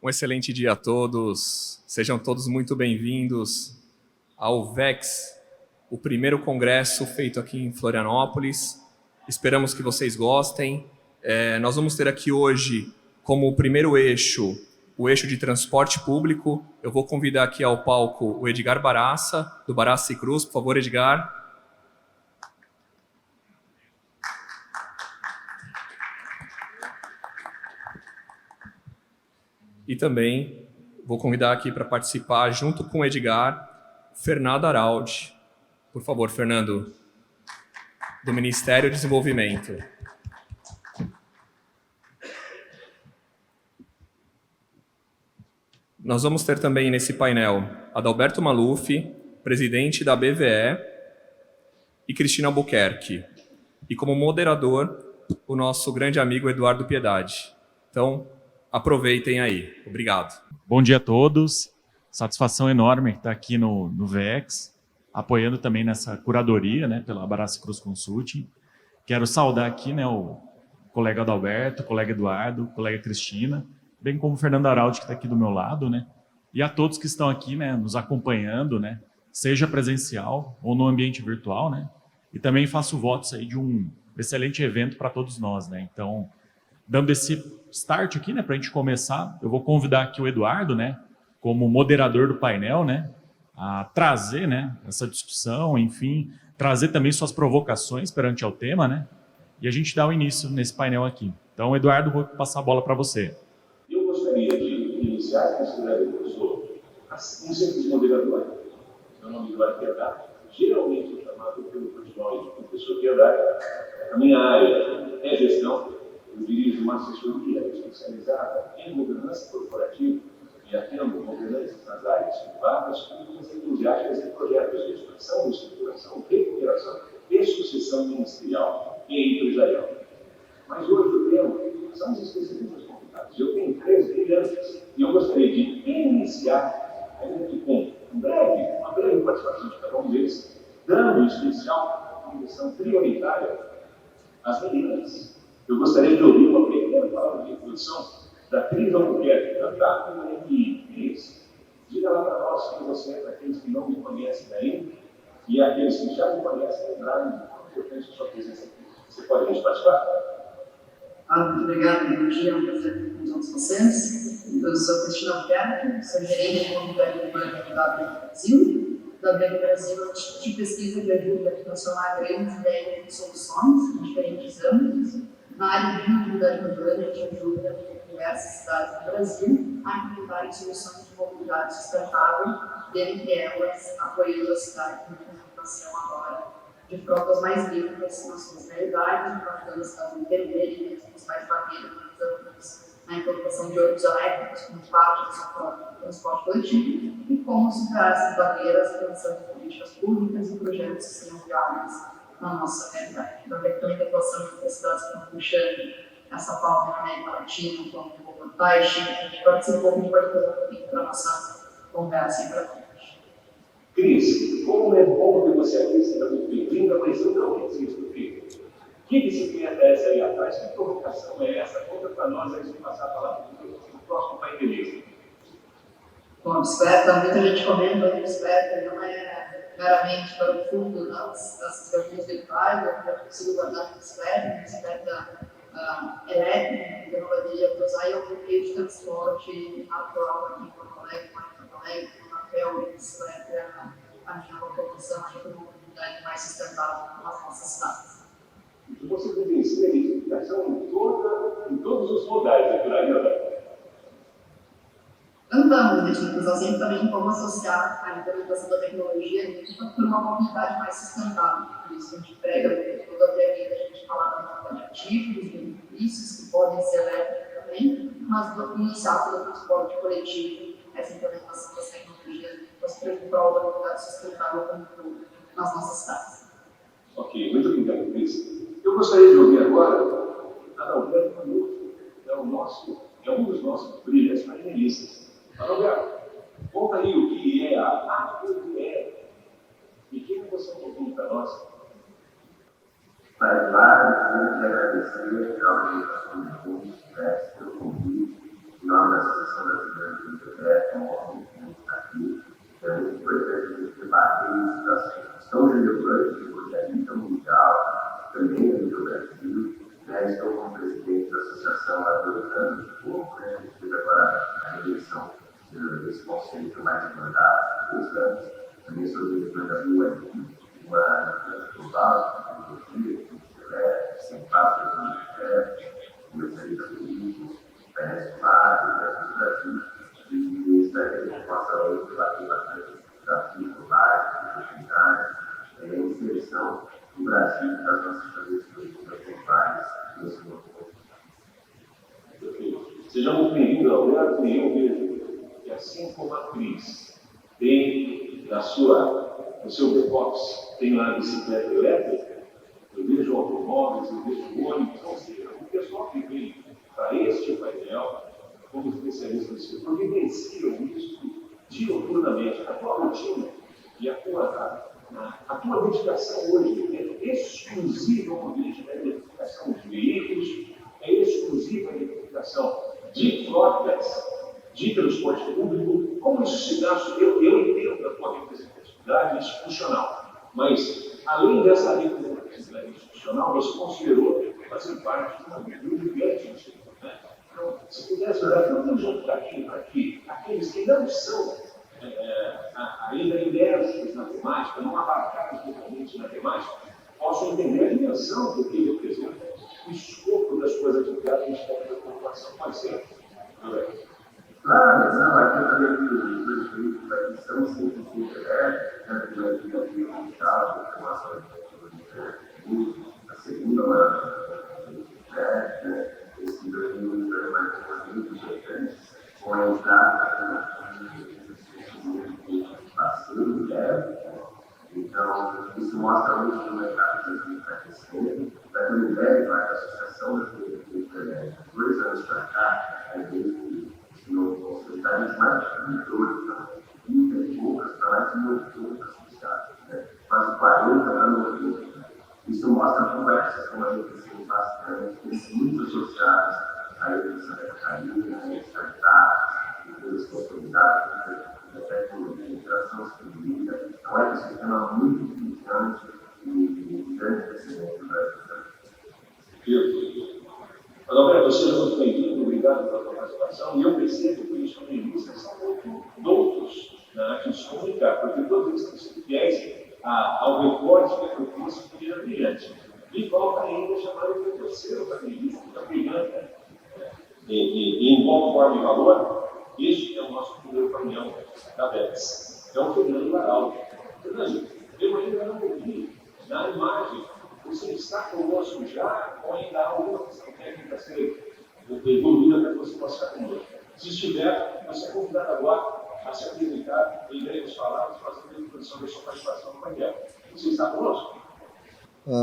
Um excelente dia a todos. Sejam todos muito bem-vindos ao VEX, o primeiro congresso feito aqui em Florianópolis. Esperamos que vocês gostem. Nós vamos ter aqui hoje, como primeiro eixo, o eixo de transporte público. Eu vou convidar aqui ao palco o Edgar Baraça, do Baraça e Cruz. Por favor, Edgar. E também vou convidar aqui para participar, junto com o Edgar, Fernando Araldi. Por favor, Fernando, do Ministério do Desenvolvimento. Nós vamos ter também nesse painel Adalberto Maluf, presidente da BVE, e Cristina Albuquerque. E como moderador, o nosso grande amigo Eduardo Piedade. Então, aproveitem aí. Obrigado. Bom dia a todos. Satisfação enorme estar aqui no VEX, apoiando também nessa curadoria, né, pela Baraça Cruz Consulting. Quero saudar aqui, né, o colega Adalberto, o colega Eduardo, a colega Cristina, bem como o Fernando Araldi, que está aqui do meu lado, né, e a todos que estão aqui, né, nos acompanhando, né, seja presencial ou no ambiente virtual, né, e também faço votos aí de um excelente evento para todos nós, né. Então, dando esse start aqui, né, para a gente começar, eu vou convidar aqui o Eduardo, né, como moderador do painel, né, a trazer, né, essa discussão, enfim, trazer também suas provocações perante ao tema, né, e a gente dá o início nesse painel aqui. Então, Eduardo, vou passar a bola para você. Eu gostaria de iniciar considerando que eu sou um simples moderador. Meu nome é Eduardo Piedade. Geralmente eu chamado pelo pessoal de professor Piedade. A minha área é gestão. Eu dirijo uma assessoria especializada em governança corporativa e atendo governanças nas áreas privadas, públicas, eclesiásticas e projetos de expansão, estruturação, recuperação e sucessão ministerial e empresarial. Mas hoje o tema são os especialistas convidados. Eu tenho 3 brilhantes e eu gostaria de iniciar com uma breve participação de cada um deles, dando em especial uma missão prioritária às meninas. Eu gostaria de ouvir uma primeira palavra de introdução da Cris Albuquerque, da DAPI. Cris, diga lá para nós quem você é, para aqueles que não me conhecem ainda, e aqueles que já me conhecem lembrarem de quão importante a sua presença aqui. Você pode nos participar? Muito obrigada, bom dia, é um prazer estar com todos vocês. Eu sou Cristina Albuquerque, sou gerente de mobilidade urbana da WEG Brasil. Da WEG Brasil é um instituto de pesquisa que ajuda a transformar grandes ideias em soluções em diferentes âmbitos. Na área de mobilidade urbana, a gente ajuda diversas cidades do Brasil a implementarem soluções de mobilidade sustentável, dentre elas apoiando a cidade na implementação agora de frotas mais limpas nas suas realidades, impactando a cidade intermedia e mesmo mais barreiras na implantação de ônibus elétricos como parte da sua frota de transporte coletivo e como superar essas barreiras pensando em políticas públicas e projetos que sejam viáveis na nossa realidade. Também tem atuação em universidades como puxando essa pauta na América Latina, como o Bogotá e Chile, a gente participou muito para a nossa conversa para frente. Cris, como é bom ter você aqui, seja muito bem-vinda, mas eu não resisto, filho. Que disciplina é essa aí atrás? Que provocação é essa? Conta para nós antes de passar a palavra para o próximo painelista. Bom, bicicleta, muita gente comenta que bicicleta não é meramente para o fundo das reuniões virtuais, eu já consigo guardar bicicleta elétrica, eu não poderia usar e é um meio de transporte atual aqui em Porto Alegre, na papel e bicicleta é a minha locomoção de uma mobilidade mais sustentável nas nossas cidades. Você vivencia a identificação em todos os modais, é por aí, né? Andamos, a gente usa sempre também como associar a implementação da tecnologia por uma mobilidade mais sustentável. Por isso a gente prega toda a vida, a gente fala da mobilidade ativa, dos benefícios que podem ser elétricos também, mas do iniciar pelo transporte coletivo, essa implementação das tecnologias para prol da mobilidade sustentável como todo nas nossas cidades. Ok, muito obrigado, Cris. Eu gostaria de ouvir agora a Adalberto Maluf, é um dos nossos brilhantes painelistas. Adalberto, conta aí o que é a APVE e quem você propõe para nós. Para lá, eu quero agradecer ao nosso convite, pelo convite, em nome da Associação do Brasil. Estou como presidente da Associação há 2 anos e pouco, fiz agora a eleição desse conselho que mais mandato, 2 anos. Também sou diretor da UAI, uma global de tecnologia, sem passos no Ministério, Ministério da Turismo, PNS do Brasil, e estarei com a saúde debater bastante desafios globais, oportunidades, inserção do Brasil das nossas famílias políticas globais nesse mundo. Seja muito bem-vindo, Alberto, e eu vejo que assim como a Cris tem no seu back-office, tem lá a bicicleta elétrica, eu vejo automóveis, eu vejo ônibus, ou seja, o pessoal que vem para este painel, como especialista no setor, vivenciam isso diuturnamente. A tua rotina e a tua dedicação hoje é exclusiva ao ambiente da eletrificação de veículos, é exclusiva à eletrificação de frotas, de transporte público. Como isso se dá? Eu entendo a tua representatividade institucional, mas além dessa representatividade institucional, você considerou fazer parte de uma grupo gigante, né? Então, se pudesse dar tanto junto daqui para aqui, aqueles que não são ainda imersos na temática, não abarcados totalmente na temática, possam entender a dimensão do que representa o escopo das coisas atividades que a gente tem da população. Pode ser? Claro, não, aqui eu falei que os dois veículos aqui são científicos elétricos, tanto que aqui é digital, informação de tecnologia, a segunda maior elétrica, esses dois veículos são mais muito importantes, com a entrada parceiro elétrico. Então, isso mostra muito que o mercado está crescendo. Para ter uma ideia, a associação da Federação, 2 anos para cá, desde que o secretário de mais de 30 e poucas, para mais de 80 associados, quase 40 anos. Isso mostra conversas como a gente tem bastante, tem muitos associados à educação da carinha, startups, empresas consolidadas, da tecnologia, interação civil. Então, é um sistema muito importante e grande crescimento do Brasil. Alberto, seja muito bem-vindo, obrigado pela sua participação. E eu percebo que os feministas são muito doutos na arte de se comunicar, porque todos eles têm sido fiéis ao recorte que eu fiz de Menina Brilhante. E falta ainda chamar o terceiro feminista, que está brilhante, e em qual forma e valor. Este é o nosso primeiro painel da BEX. É o Fernando Araldo. Fernando, eu ainda não ouvi na imagem. Você está conosco já ou ainda há alguma questão técnica a ser evoluída para que você possa estar conosco? Se estiver, você é convidado agora a se apresentar em breves palavras, fazendo a introdução da sua participação no painel. Você está conosco?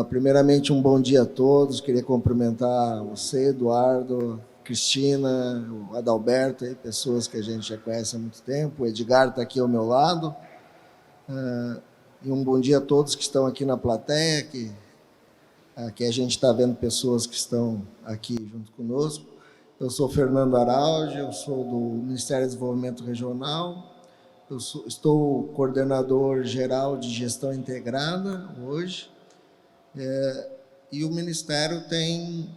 Primeiramente, um bom dia a todos. Queria cumprimentar você, Eduardo, Cristina, o Adalberto, aí, pessoas que a gente já conhece há muito tempo. O Edgar está aqui ao meu lado. E um bom dia a todos que estão aqui na plateia, que a gente está vendo pessoas que estão aqui junto conosco. Eu sou Fernando Araldo, eu sou do Ministério do Desenvolvimento Regional. Estou coordenador geral de gestão integrada hoje. E o Ministério tem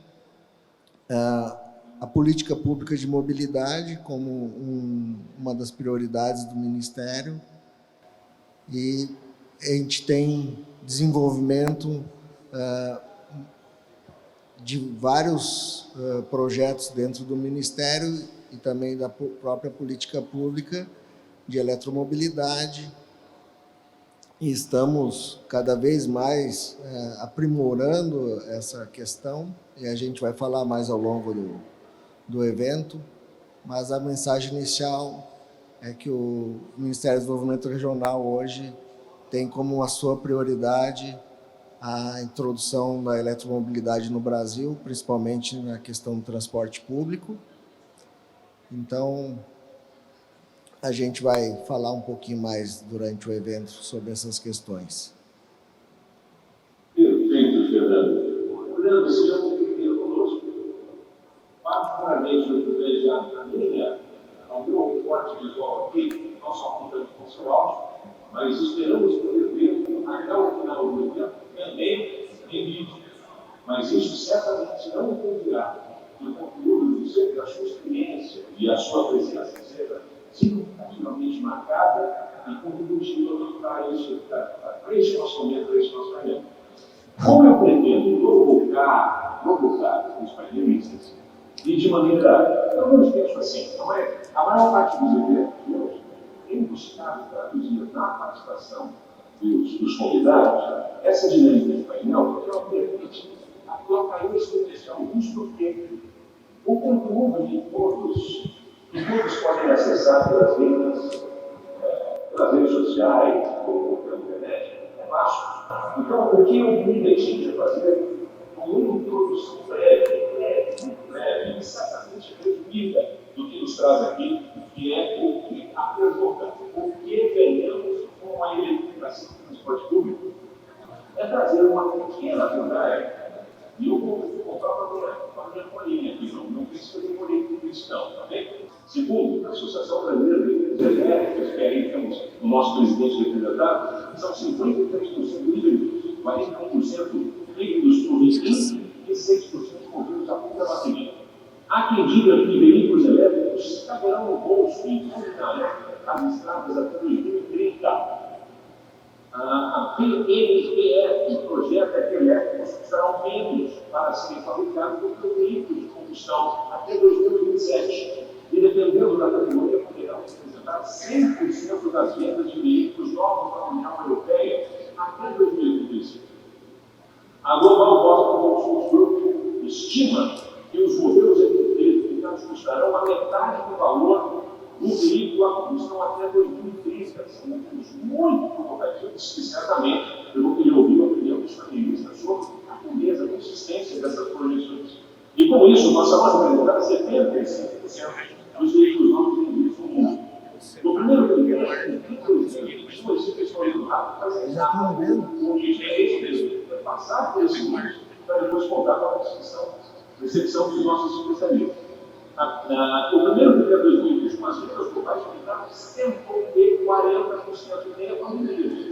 a política pública de mobilidade como uma das prioridades do Ministério, e a gente tem desenvolvimento de vários projetos dentro do Ministério e também da própria política pública de eletromobilidade, e estamos cada vez mais aprimorando essa questão, e a gente vai falar mais ao longo do evento, mas a mensagem inicial é que o Ministério do Desenvolvimento Regional hoje tem como a sua prioridade a introdução da eletromobilidade no Brasil, principalmente na questão do transporte público. Então, a gente vai falar um pouquinho mais durante o evento sobre essas questões. Perfeito, Fernando. Fernando, seja muito bem-vindo conosco. Particularmente, eu vejo ao meu corte visual aqui, não só contando com o seu áudio, mas esperamos poder ver até o final do evento também em vídeo. Mas isso certamente não impedirá que o conteúdo da sua experiência e a sua presença seja significativamente marcada e contributiva para esse nosso momento, para esse nosso painel. Como eu pretendo provocar os painelistas e de maneira, pelo menos penso assim, não é? A maior parte dos eventos de hoje tem buscado traduzir na participação dos convidados essa dinâmica de painel, porque ela permite a troca exponencial, isso porque o conteúdo que todos podem acessar pelas redes sociais ou pela internet, é vasto. Então, o que eu me deixei de fazer uma introdução muito breve e certamente resumida do que nos traz aqui, que é o que a pergunta: o que ganhamos com a eletrificação do transporte público? É trazer uma pequena verdade, e eu vou contar para a minha colinha aqui, não precisa demorar tudo isso não, tá bem? Segundo a Associação Brasileira de Veículos Elétricos, que aí temos o nosso presidente representado, são 53% híbridos, 41% híbridos por litro e 6% movidos a pouca bateria. Há quem diga que veículos elétricos caberão no bolso e dominarão as estradas até 2030. A PNPF projeta que elétricos custarão menos para serem fabricados do que veículos de combustão até 2027. E, dependendo da categoria, poderão representar 100% das vendas de veículos novos na União Europeia até 2025. A Global Boston Consulting Group estima que os modelos eletrificados custarão a metade do valor do veículo a combustão até 2030. São números muito provocativos e, certamente, eu vou querer ouvir a opinião dos panelistas sobre a pureza, a consistência dessas projeções. E, com isso, passamos a representar 75% dos veículos novos vendidos no mundo. No primeiro trimestre, inclusive, duas questões do rápido, mas o que é esse mesmo, é passar por esse número para depois contar com a recepção dos nossos especialistas. O primeiro trimestre de 2021, as vendas globais aumentaram 140% em pandemia.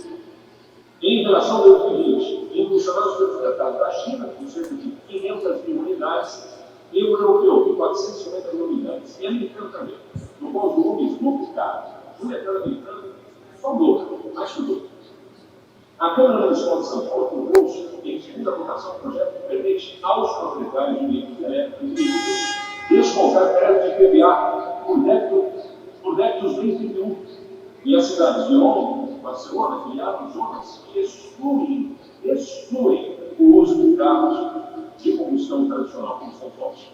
Em relação ao 2020, impulsionados pelo mercado da China, com cerca de 500 mil unidades, e o europeu, com 450 mil unidades, e americano também, no qual os volumes duplicaram. O mercado americano só dobro, mais que o dobro. A Câmara Municipal de São Paulo propôs, em segunda votação, um projeto que permite aos proprietários de veículos elétricos descontar crédito de PVA por débitos 2021. E as cidades de Londres, Barcelona, criaram zonas que excluem o uso de carros de combustão tradicional, combustão fóssil.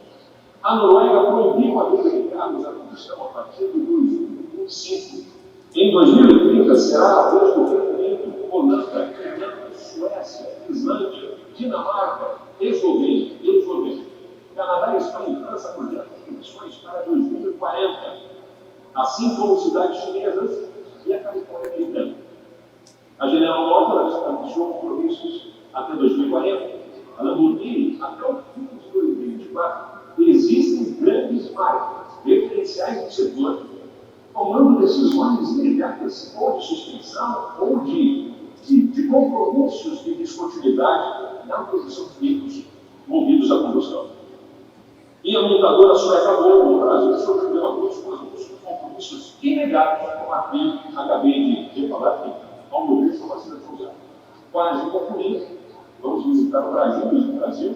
A Noruega proibiu a venda de carros a combustão a partir de 2025. Em 2030, será a vez do Reino Unido, Holanda, Irlanda, Suécia, Islândia, Dinamarca, Eslovênia, Canadá, Espanha e França projetam emissões para 2040, assim como cidades chinesas e a Califórnia americana. A General Motors anunciou compromissos até 2040, a Lamborghini até o fim de 2024. Existem grandes marcas referenciais do setor tomando decisões imediatas ou de suspensão ou de compromissos de descontinuidade na produção de veículos movidos a combustão. E a montadora sueca Volvo, no Brasil, sobreviveu a todos os compromissos imediatos com a que acabei de falar aqui. Ao meu ver, são vacinas usadas. Quase concluindo, vamos visitar o Brasil.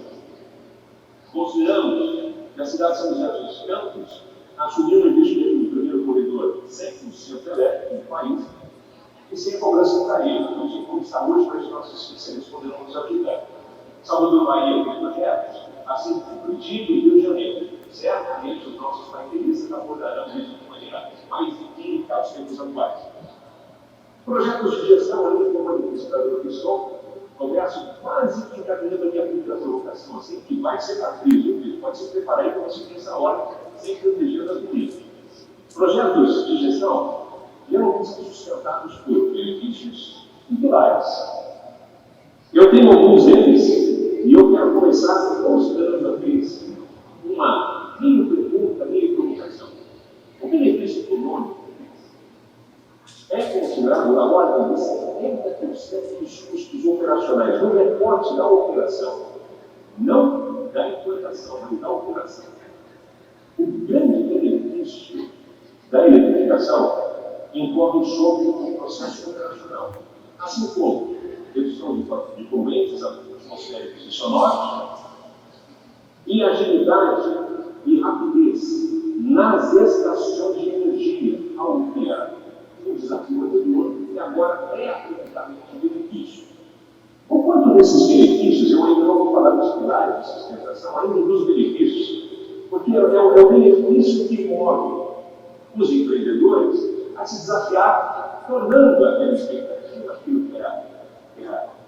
Consideramos que a cidade de São José dos Campos assumiu o investimento no primeiro corredor 100% elétrico no país e sem cobrança de tarifa. Então, sem como está hoje, para os nossos especialistas poderão nos aplicar. Salvador Bahia, com projetos, assim como Curitiba e Rio de Janeiro. Certamente os nossos painelistas abordarão isso de maneira mais empírica aos tempos atuais. Projetos de gestão, além como administrador que sou, converso quase que encaminhando a minha primeira provocação, assim, que vai ser capricho, pode se preparar aí para você nessa hora, sem proteger das bonitas. Projetos de gestão geralmente são sustentados por benefícios e pilares. Eu tenho alguns deles e eu quero começar considerando a vez uma pergunta, provocação. O benefício econômico é considerado na ordem de 70% dos custos operacionais no reporte da operação da implantação, mas da operação. O grande benefício da eletrificação incorre sobre o processo operacional, assim como redução de poluentes atmosféricos e sonoros, e agilidade e rapidez nas estações de energia ao nuclear. Um desafio anterior e agora é aproveitamento de benefícios. Por quanto desses benefícios, eu ainda não vou falar dos pilares de sustentação, ainda dos benefícios, porque é o benefício que move os empreendedores a se desafiar, tornando aquela expectativa, aquilo que era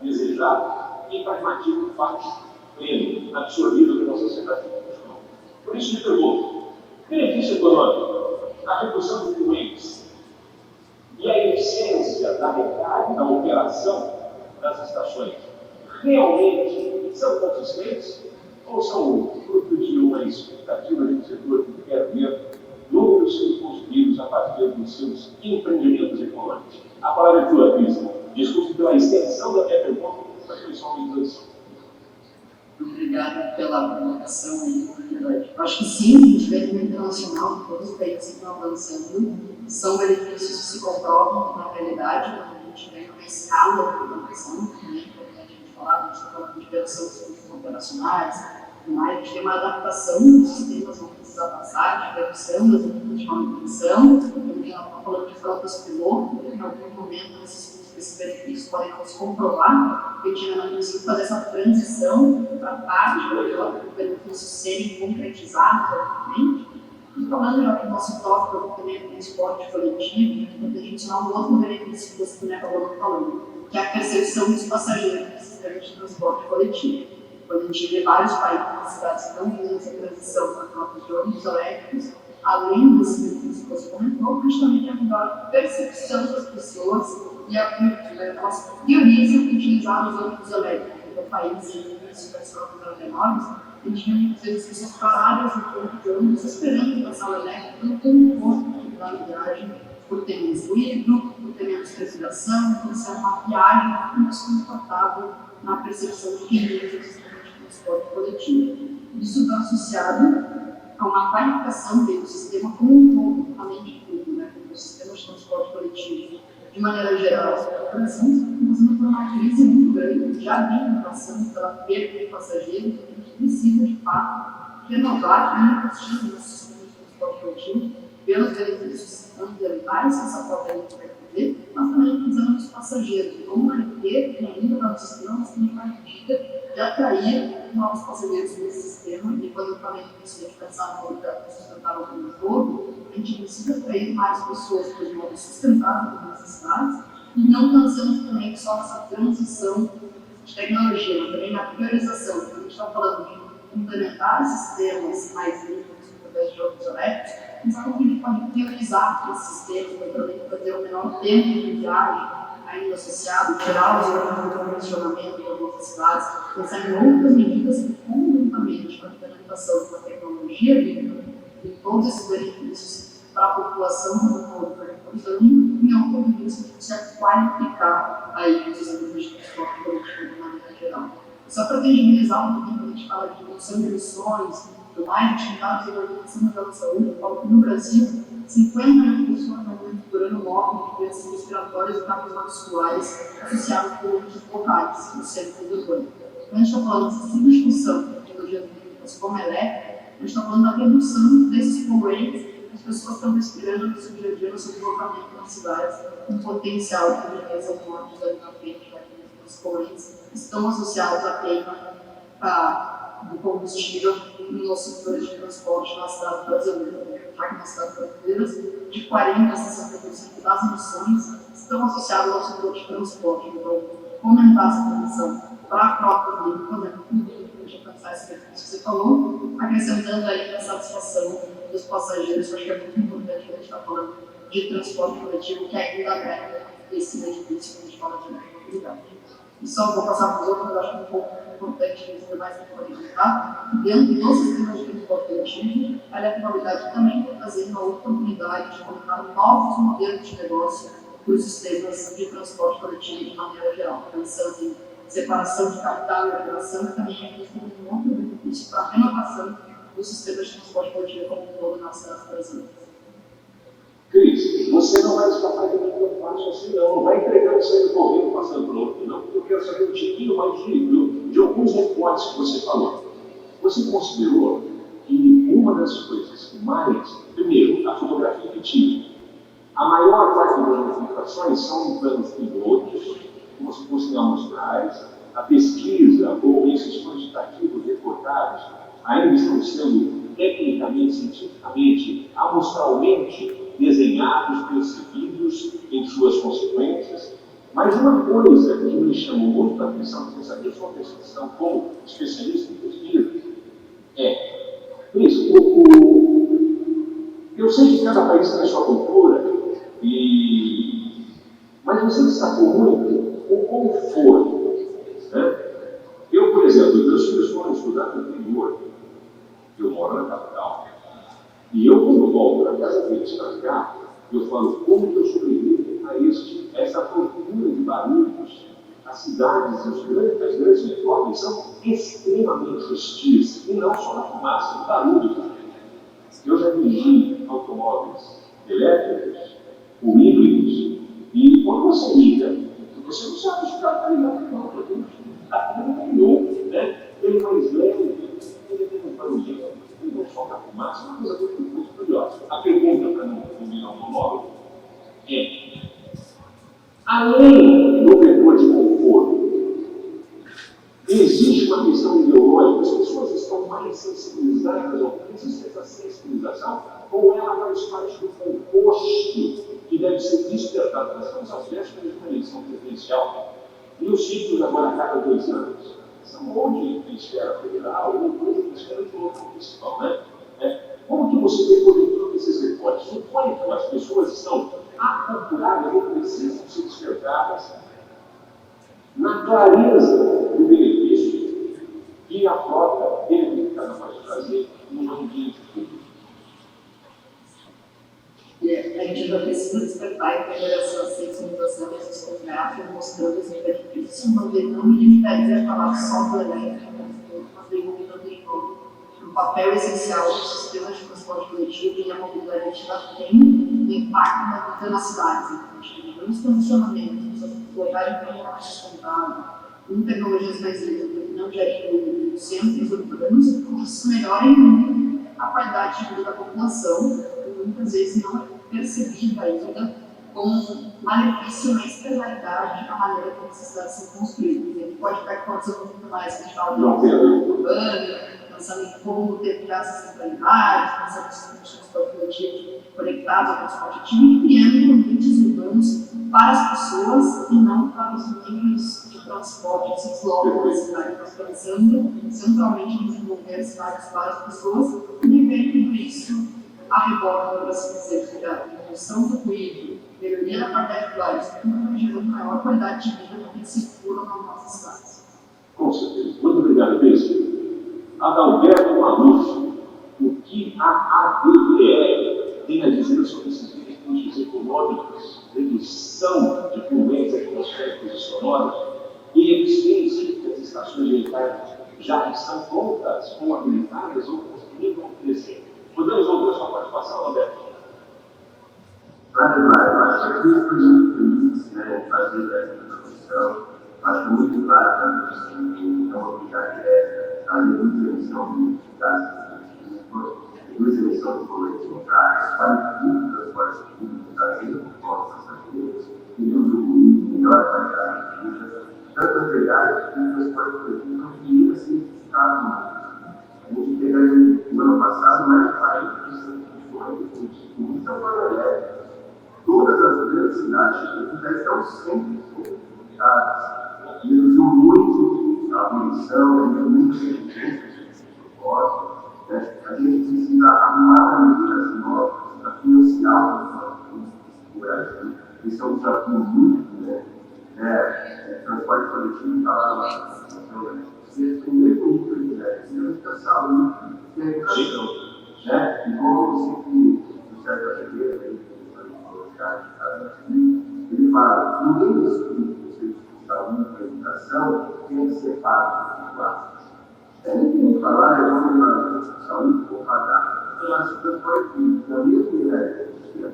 desejado, em pragmatismo fácil, pleno, absorvido pela sociedade profissional. Por isso me pergunto, benefício econômico, a redução de poluentes e a eficiência da recarga, da operação das estações, realmente são consistentes ou são fruto de uma expectativa de um setor que quer ver números sendo construídos a partir dos seus empreendimentos econômicos? A palavra é tua, Cris. Desculpe pela extensão da minha pergunta, mas foi só uma introdução. Obrigada pela provocação e oportunidade. Acho que sim, a gente vê no internacional, todos os países que estão avançando, são benefícios que se comprovam na realidade, quando a gente vem numa escala de implantação, né? Como a gente falava, a gente está falando de redução dos custos operacionais, mas a gente tem uma adaptação dos sistemas, vão precisar passar, de redução das equipes de manutenção, também ela está falando de frotas piloto, em algum momento esses benefícios podem se comprovar, porque a gente ainda não conseguiu fazer essa transição para parte dos benefícios serem concretizados, obviamente. E falando já do nosso tópico também do transporte coletivo, a gente mencionar um outro benefício que você também acabou falando, que é a percepção dos passageiros do sistema de transporte coletivo. Quando a gente vê vários países, cidades que estão fazendo essa transição para troca de ônibus elétricos, além desse benefício que você comentou, a gente também tem a melhor percepção das pessoas e elas priorizam utilizar os ônibus elétricos. Então, países em situações menores, a gente vê muitas vezes pessoas paradas no ponto de ônibus esperando passar o elétrico pelo conforto da viagem, por ter menos ruído, por ter menos respiração, por ser uma viagem mais confortável na percepção de quem usa o sistema de transporte coletivo. Isso está associado a uma qualificação do sistema como um todo, além de tudo, né? O sistema de transporte coletivo, de maneira geral, o Brasil está passando por uma crise muito grande, já vem passando pela perda de passageiros, a gente precisa, de fato, renovar e investir no sistema de transporte coletivo, pelos benefícios ambientais que essa própria gente vai fazer, mas também pensando nos passageiros, como manter que ainda está no sistema, mas também uma medida de atrair novos passageiros nesse sistema. E quando eu falei disso, a gente pensar no mobilidade sustentável como um todo, a gente precisa atrair mais pessoas para os modos sustentáveis nas cidades e não pensando também só nessa transição de tecnologia, mas também na priorização. Quando a gente está falando de implementar sistemas mais limpos através de ônibus elétricos, pensar como a gente pode priorizar esses sistemas para também fazer o menor tempo de viagem ainda associado, tirar os ônibus do congestionamento das nossas cidades, pensar em outras medidas que, conjuntamente com a implementação de uma tecnologia limpa e todos esses benefícios para a população como um todo, para a população, em alguma medida se consegue qualificar aí os sistemas de transporte coletivo de maneira geral. Só para tangibilizar um pouquinho, quando a gente fala de redução de emissões, do mais, a gente tem dados da Organização Mundial da Saúde, eu falo que no Brasil, 50 mil pessoas por ano morrem de doenças respiratórias e cardiovasculares associadas com outros locais, no centro urbano. Quando a gente está falando dessa discussão de tecnologias limpas como elétrica, a gente está falando da redução desses poluentes que as pessoas estão respirando no seu dia a dia, no seu deslocamento nas cidades, com potencial de beleza mortes ali na frente, os poluentes estão associados à queima do combustível nos setores de transporte nas cidades brasileiras. Já que nas cidades brasileiras, de 40% a 60% das emissões estão associadas ao setor de transporte. Então, fomentar essa transição para a própria limpa, né? A gente pensar esse benefício que você falou, acrescentando aí a satisfação dos passageiros, que eu acho que é muito importante que a gente está falando de transporte coletivo, que ainda é esse benefício que a gente fala de mobilidade. E só vou passar para os outros, eu acho que é um pouco importante que eles mais conectar. Dentro dos sistemas de transporte coletivo, a eletromobilidade também vai trazer uma oportunidade de colocar novos modelos de negócio para os sistemas de transporte coletivo de maneira geral, pensando em separação de capital e operação, que também é um outro benefício para renovação do sistema de transporte coletivo como um todo nas cidades brasileiras. Cris, você não vai escapar de mim tão fácil assim, não. Não vai entregar o sangue correndo passando por outro, não, porque eu quero saber um tiquinho mais de alguns recortes que você falou. Você considerou que uma das coisas que mais, primeiro, a fotografia que tira, a maior parte das aplicações são em planos pilotos, como se fossem amostrais, a pesquisa ou esses quantitativos reportados ainda estão sendo tecnicamente, cientificamente, amostralmente desenhados, percebidos em suas consequências. Mas uma coisa que me chamou muito a atenção, porque sabia sua percepção como especialista em pesquisa, isso, eu sei que cada país tem a sua cultura, mas você destacou muito o conforto. Né? Eu, por exemplo, meus filhos foram estudar no interior, eu moro na capital, e eu, quando volto para casa deles para cá, eu falo como que eu sobrevivo a essa procura de barulhos. As cidades, as grandes metrópoles são extremamente hostis, e não só na fumaça, no barulho também. Eu já dirigi automóveis elétricos ou híbridos, e quando você liga, você não sabe se o carro está ligado ou não, porque aquilo não terminou, né? Ele é mais leve, ele tem um barulhinho, ele não solta fumaça, uma coisa muito curiosa. A pergunta para não combinar um monólogo é: além do vetor de conforto, existe uma questão ideológica? As pessoas estão mais sensibilizadas ou existe essa sensibilização? Ou ela faz parte do composto que deve ser despertado? Nós estamos às vésperas de uma eleição presidencial e os ciclos agora a cada 2 anos. São onde tem esfera federal ou coisa que esfera de outro municipal, né? Como que você vê por dentro desses recortes? Suponha que as pessoas estão aculturadas ou precisam ser despertadas na clareza do benefício que a própria eletricidade é capaz de trazer no ambiente público. A gente já precisa despertar e ter essa sensibilização desses contratos, mostrando os benefícios, não me limitaria a falar só do elétrico, mas desenvolvendo o papel essencial do sistema de transporte coletivo e a mobilidade já tem no impacto na vida nas cidades. A gente tem os condicionamentos, locais de forma mais sustentável, com tecnologias mais limpas, não gerem centros urbanos, isso melhora muito a qualidade de vida da população, que muitas vezes não é percebida ainda como malefício na externalidade da maneira como essas cidades são construídas. Ele pode estar acontecendo muito mais, a gente fala de urbana, pensando em como ter essas centralidades, pensando em sistemas de transporte coletivo conectados ao transporte ativo e criando ambientes urbanos para as pessoas e não para os meios de transporte que se deslocam na cidade. Nós pensando centralmente em desenvolver cidades para as pessoas e ver tudo isso a reboque, por assim dizer, da redução do ruído, melhoria da qualidade do ar, isso tudo gerando maior qualidade de vida que circula nas nossas cidades. Com certeza. Muito obrigado, Beijo. Adalberto Maluf, o que a ABPE tem a dizer sobre esses benefícios econômicos, redução de poluentes atmosféricos e sonoros e eficiência que as estações de recarga já estão prontas, ou habilitadas ou construídas ou crescendo? Podemos ouvir a sua participação, Alberto? Eu acho que aqui foi muito feliz, né, fazer essa introdução. Acho que muito claro que não obrigar a emissão de gases positivos, emissão de poluentes locais, qualifica o transporte público, além do transporte passageiros, reduz o ruído, melhora a qualidade de vida. Tanto a verdade que o transporte coletivo não queria ser visitado. A gente teve no ano passado mais de 40% de ônibus em São Paulo Elétrico. Todas as grandes cidades já estão sempre visitadas. Reduziu muito a poluição, reduziu muito a eficiência desse propósito. A gente precisa arrumar maneiras novas para financiar os nossos do Brasil. Isso é um desafio muito grande. Transporte coletivo está lá você tem muito privilégio, a saúde e a educação. E como você que o Sérgio Azevedo, ele fala, ninguém discute saúde e educação tem que ser pago por classe. Nem tem que falar, eu vou relacionadas ao transporte público, na mesma unidade do sistema,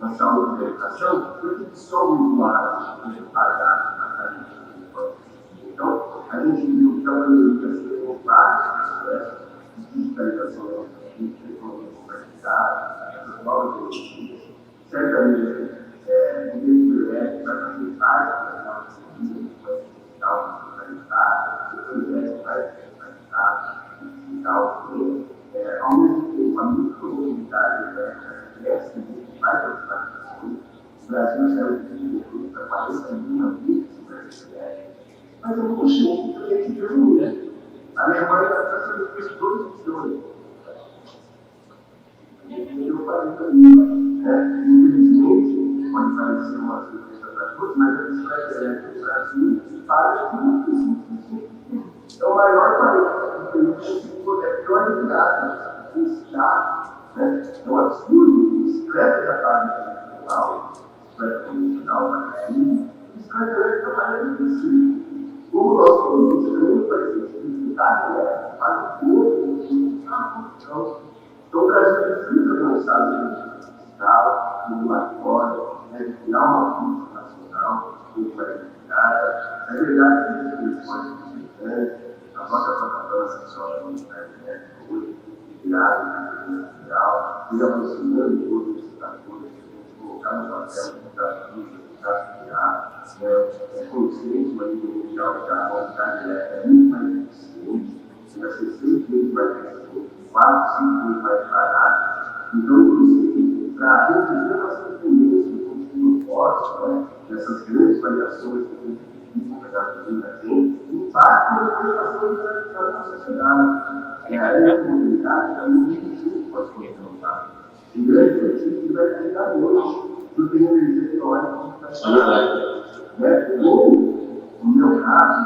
na saúde e na educação, porque só o usuário tem que pagar a tarifa do transporte público. Então, a gente viu que a maioria se vários processos de digitalização da nossa vida, de economia compartilhada, essas novas diretivas, certamente, o DPF vai fazer parte da nossa vida, digital, digitalizada, o DPF vai digitalizado, digital também. Ao mesmo tempo, a micromobilidade cresce muito, vai para as participações. O Brasil saiu de para 40 mil amigos do DPF, mas eu não chego porque a gente viu, né? A Alemanha está fazendo isso todos os anos. Eu falei também, infelizmente, pode parecer uma surpresa para todos, mas a bicicleta elétrica no Brasil para 35%. É o maior país que é pior de água, esse carro, né? É um absurdo. Bicicleta já está no nacional, bicicleta convencional, bicicleta elétrica para ele. Como nós podemos também vai ser dificuldade, para todos os carros. Então, o Brasil precisa avançar no fiscal, no regulatório, criar uma política nacional muito qualificada. É verdade que a gente pode ser a própria plataforma sexual da unidade hoje, criada em mundial, e aproximando todos os setores, colocar no papel do desafio, consciente, mas no mundial já a unidade é muito mais eficiente, vai ser 6 vezes mais eficiente, 4, 5 vezes mais barato. Então, inclusive, para reduzir a nossa dependência do propósito, dessas grandes variações que a gente da gasolina tem, impacto na organização da nossa sociedade. A eletromobilidade é muito difícil para as coisas não sabem. Em grande medida, que vai cuidar hoje do que energia eólica que está chegando. No meu caso,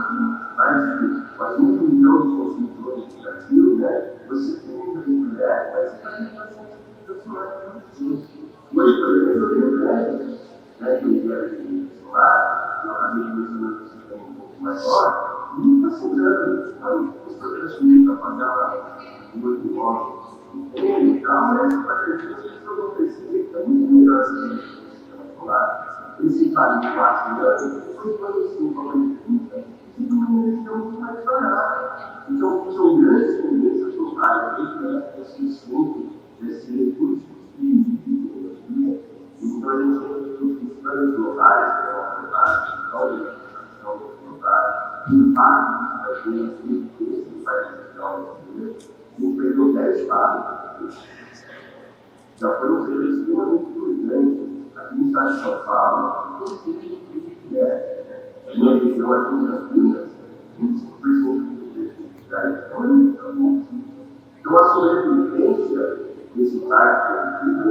mais de quase 1 milhão de consumidores do Brasil, você tem um veículo elétrico, mas você também vai ser transformado em hoje, por exemplo, eu tenho crédito, que eu quero de celular, eu acabei de mencionar um sistema um pouco maior, e não está sobrando. Então, os professores para pagar muito longe, e tal, mas para que as pessoas não precisem, é muito melhor assim, o sistema solar. Esse vale de 4 anos, depois quando 5 anos de 30, e também é muito mais barato. Então, são grandes tendências globais, esse estudo, desse recurso de tecnologia. Então, a gente tem os planos globais, que é uma verdade, então, globais, impacto das grandes tendências do país brasileiro, no período 10 fábricas. Já foram feitas extremamente grandes. Aqui no estado de São Paulo, todo tipo de uma região aqui nas Minas, 25% de atividade. Então, a sobrevivência desse parque é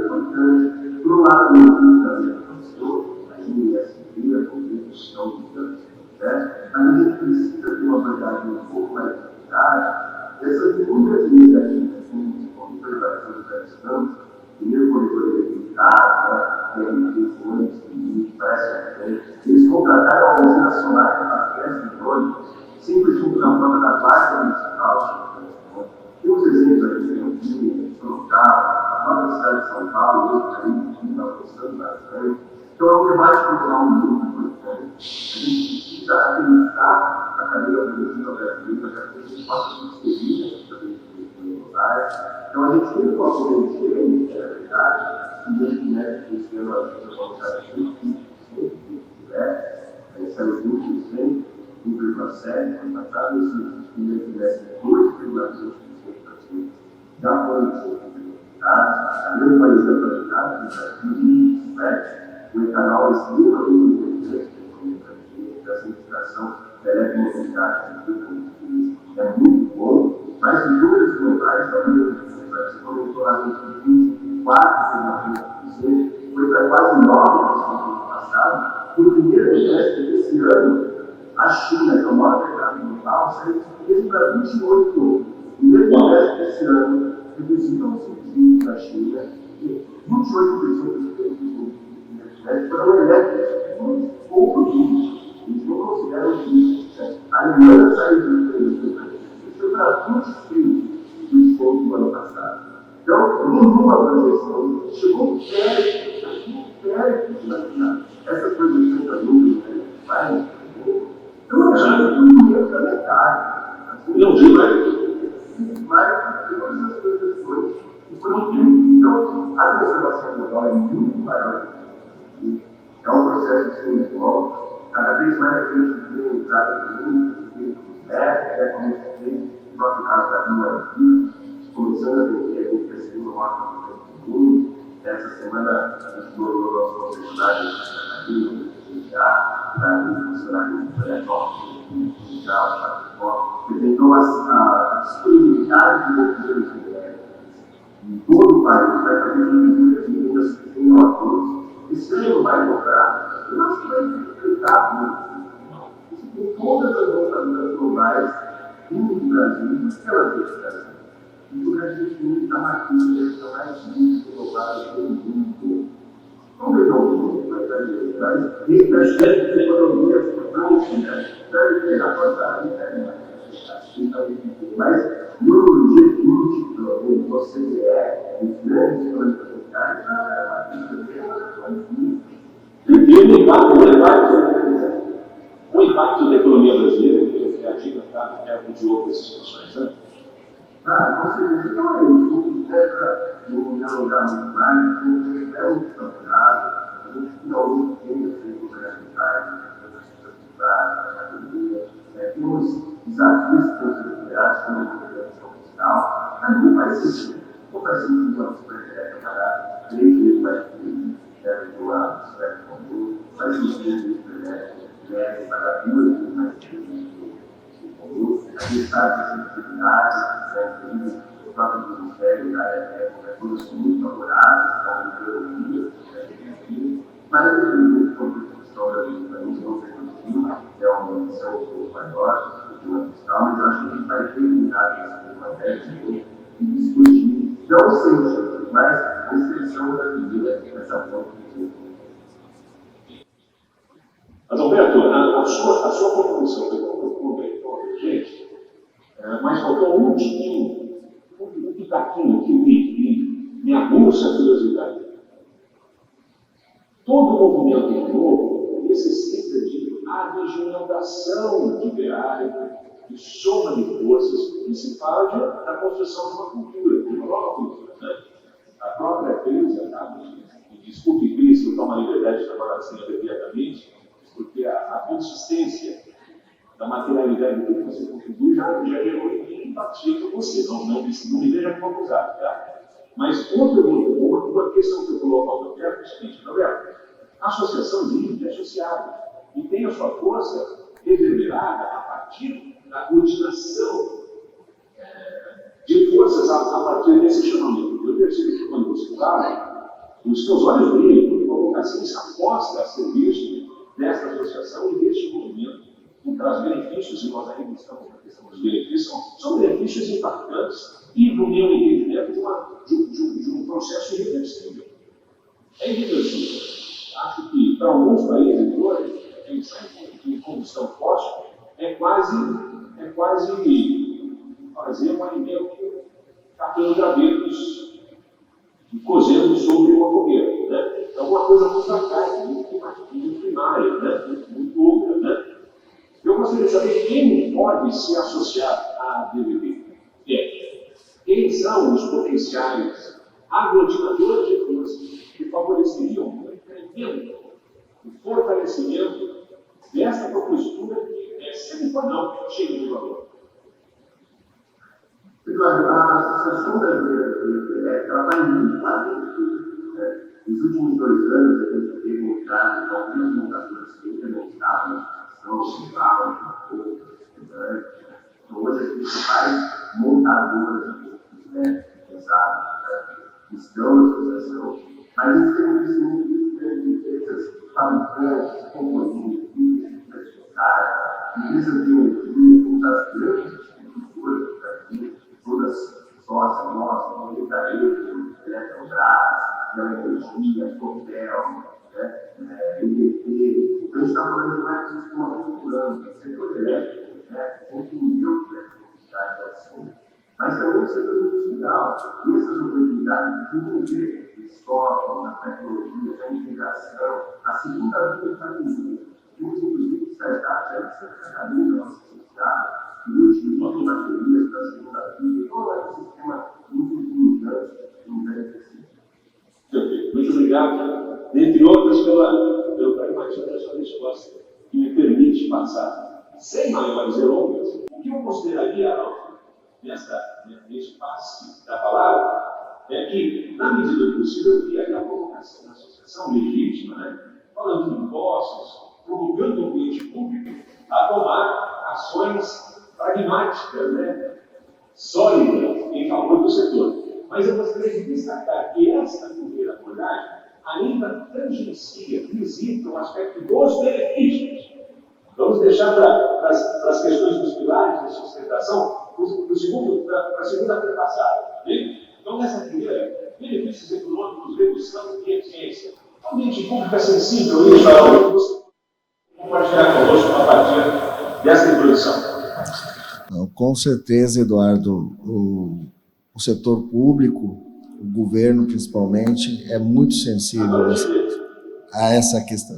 importante. Por um lado, também aconteceu, a ISP, a competição dos anos, a gente precisa ter uma abordagem um pouco mais eficaz dessas inúmeras iniciativas como preservação dos habitantes, primeiro corredor eletrificado, eles contrataram a multinacional que abastece de drone, 5% da frota da Guarda Municipal. Temos exemplos aqui em Campinas, Sorocaba, a própria cidade de São Paulo, outros países que estão apostando bastante. Então, é um debate cultural muito importante. A gente precisa administrar a cadeia produtiva brasileira para que a gente possa transferir essa cadeia locais. Então, a gente tem um apoio diferente, é verdade, e desde que esse ano a gente vai colocar 25%, saiu 20%, 1,7%, foi passado esse primeiro trimestre 2,2%, já foram publicados, a mesma lista fabricada, o etanol é extremamente importante, essa indicação da eletromobilidade é muito bom, mas os números globais também, você comentou lá no 24,5%, foi para quase 9% no ano passado. No primeiro trimestre desse ano, a China, que é o maior mercado global, saiu para 28%. No primeiro trimestre desse ano, reduziram o subsídio da China, e 28% dos preços foram elétricos, ou produtos. Eles não consideram isso. A Alemanha saiu do isso foi para 26% no ano passado. Então, no uma projeção, chegou perto de imaginar. Essa projeção da nuvem, né, vai, eu achava que não ia para metade. Não digo, né? Mas todas as projeções, e por um tempo, então, a conservação global é muito maior. É um processo de desenvolvimento, cada vez mais a gente tem entrado em como se tem, no nosso caso da Rio, começando a ver o crescimento no nosso mundo. Essa semana, a gente colocou o nosso funcionário aqui, já, para funcionário do projeto, que tentou a disponibilidade de recursos em todo o país, vai fazer medidas que tenham a todos. Esse ano vai comprar, eu acho que vai explicar muito. Isso tem todas as montadoras globais do Brasil, aquelas vezes. E o Brasil tem muita maquina, está mais muito global do mundo. Não resolve, mas das economias deve ter a passagem, mas no dia 20, você é os grandes economistas sociais, o impacto da economia brasileira, que a dica está perto de outras situações, né? Com certeza, então é isso. O que pega no dialogar muito mais, o que é muito campeonato, a gente finalmente tem esse governo temos desafios considerados como a recuperação fiscal, mas não faz sentido. Não faz sentido uma superdireita pagar 3 vezes mais de uma espécie comum, faz sentido pagar 2 vezes mais comum, a gente sabe que a sensibilidade, o próprio Ministério todos muito favoráveis, mas a questão da gente não ser realmente ser um pouco maior do que uma fiscal, mas eu acho que a gente vai terminar esse matéria e discutir, não sempre, mas a extensão da medida dessa ponta de Mas, Alberto, a sua contribuição foi tão profunda e tão urgente, mas faltou um tiquinho, um pitaquinho que me aguça a curiosidade. Todo movimento novo necessita de arregimentação de ideário, de soma de forças, e se fala da construção de uma cultura, de uma nova cultura. Né? A própria crise acaba de desculpe, crise, que eu tomo a liberdade de trabalhar assim abreviadamente, porque a consistência da materialidade que você contribui já gerou em mim empatia com você, não me veja como acusado, tá? Mas uma questão que eu coloco ao Alberto é o seguinte, Alberto, a associação vive de associados e tem a sua força reverberada a partir da coordenação de forças a partir desse chamamento. Eu percebo que quando você fala, os seus olhos brilham, porque a vocação se aposta a serviço dessa associação e deste movimento, que traz benefícios, e nós ainda estamos na questão dos benefícios, são benefícios impactantes e, no meu entendimento, de um processo irreversível. É irreversível. Acho que, para alguns países hoje, a emissão de combustão fóssil é quase fazer um alimento catando gravetos e cozendo sobre uma fogueira. Né? É alguma coisa muito arcaica, muito primária, né? muito obra. Né? Eu gostaria de saber quem pode se associar à DVB. Quem são os potenciais aglutinadores de forças que favoreceriam o incremento, o fortalecimento dessa propositura que sempre foi não, cheia de valor. Eduardo, a Associação Brasileira ela vai muito além disso. Nos últimos 2 anos, a gente teve um caso de algumas montadoras que implementaram a associação, então, hoje, as principais montadoras estão na associação, mas a gente tem um crescimento muito grande de empresas fabricantes, componentes, empresas de energia, das grandes distribuidoras aqui, todas sócias nossas, como Itaú, Eletrobras, Energia, Copel, EDP. Então, a gente está falando mais disso de uma cultura, setor elétrico, 100 mil de atividade assim. Mas também você industrial, e essas oportunidades de desenvolver esse software, a tecnologia, a integração, a segunda via de família, temos inclusive startups, elas são catalistas, nossa sociedade, que utilizam baterias da segunda via, todo esse sistema muito importante no Brasil. Muito obrigado, dentre outras, pelo pragmatismo da sua resposta, que me permite passar, sem maiores delongas, o que eu consideraria nesse passe da palavra, é que, na medida do possível, eu vi a provocação da associação legítima, né, falando de impostos, provocando o ambiente público a tomar ações pragmáticas, né, sólidas em favor do setor. Mas eu gostaria de destacar que esta primeira abordagem ainda tangencia, visita o aspecto dos benefícios. Vamos deixar para as questões dos pilares de sustentação para a segunda passada. Então, nessa primeira, benefícios econômicos, redução e eficiência. O ambiente público é sensível a isso, Haroldo. Você compartilhar conosco a partir dessa introdução. Não, com certeza, Eduardo, o setor público, o governo principalmente, é muito sensível a essa questão.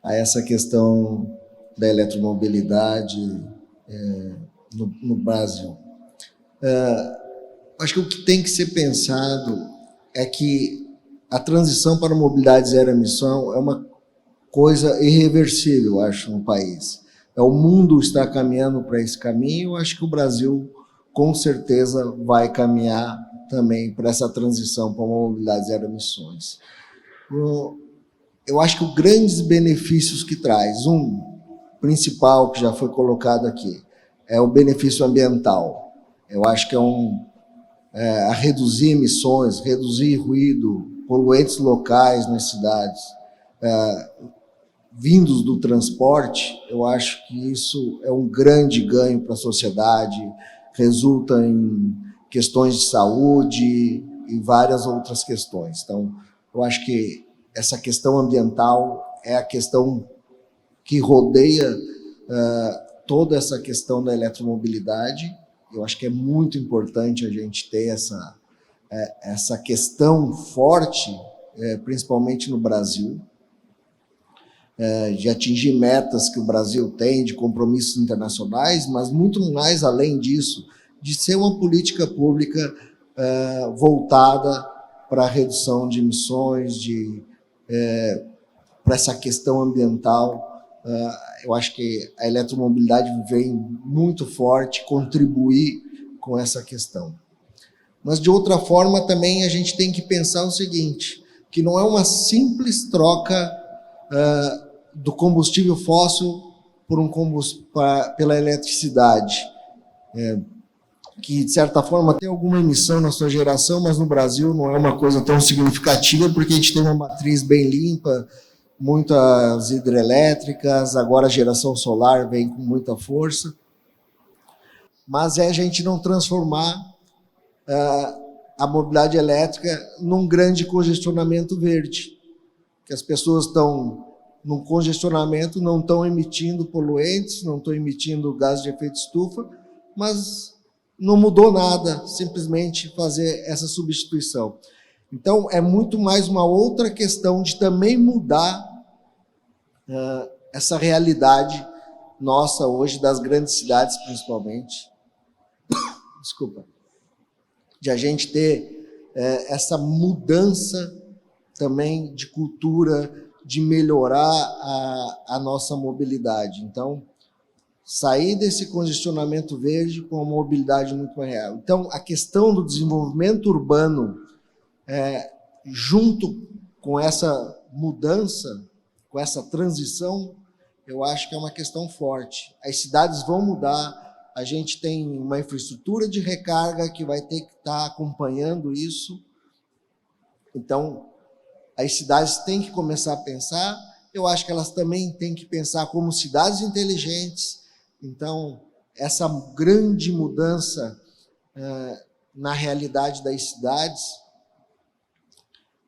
A essa questão da eletromobilidade no Brasil. Acho que o que tem que ser pensado é que a transição para a mobilidade zero emissão é uma coisa irreversível, acho, no país. O mundo está caminhando para esse caminho, acho que o Brasil, com certeza, vai caminhar também para essa transição para uma mobilidade zero emissões. Eu acho que os grandes benefícios que traz, principal que já foi colocado aqui, é o benefício ambiental. Eu acho que a reduzir emissões, reduzir ruído, poluentes locais nas cidades, vindos do transporte, eu acho que isso é um grande ganho para a sociedade, resulta em questões de saúde e várias outras questões. Então, eu acho que essa questão ambiental é a questão que rodeia toda essa questão da eletromobilidade. Eu acho que é muito importante a gente ter essa questão forte, principalmente no Brasil, de atingir metas que o Brasil tem, de compromissos internacionais, mas muito mais além disso, de ser uma política pública voltada para a redução de emissões, para essa questão ambiental. Eu acho que a eletromobilidade vem muito forte contribuir com essa questão. Mas, de outra forma, também a gente tem que pensar o seguinte, que não é uma simples troca do combustível fóssil pela eletricidade, que, de certa forma, tem alguma emissão na sua geração, mas no Brasil não é uma coisa tão significativa, porque a gente tem uma matriz bem limpa, muitas hidrelétricas, agora a geração solar vem com muita força, mas a gente não transformar a mobilidade elétrica num grande congestionamento verde, que as pessoas estão num congestionamento, não estão emitindo poluentes, não estão emitindo gases de efeito estufa, mas não mudou nada, simplesmente fazer essa substituição. Então, é muito mais uma outra questão de também mudar essa realidade nossa hoje, das grandes cidades principalmente, desculpa, de a gente ter essa mudança também de cultura, de melhorar a nossa mobilidade. Então, sair desse congestionamento verde com uma mobilidade muito mais real. Então, a questão do desenvolvimento urbano, junto com essa mudança, com essa transição, eu acho que é uma questão forte. As cidades vão mudar, a gente tem uma infraestrutura de recarga que vai ter que estar acompanhando isso. Então, as cidades têm que começar a pensar, eu acho que elas também têm que pensar como cidades inteligentes. Então, essa grande mudança na realidade das cidades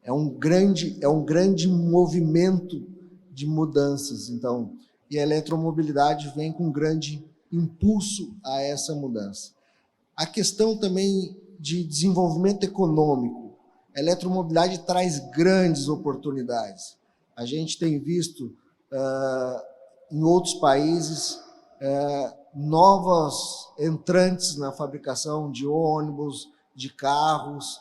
é um grande movimento de mudanças. Então, e a eletromobilidade vem com um grande impulso a essa mudança. A questão também de desenvolvimento econômico. A eletromobilidade traz grandes oportunidades. A gente tem visto em outros países novos entrantes na fabricação de ônibus, de carros,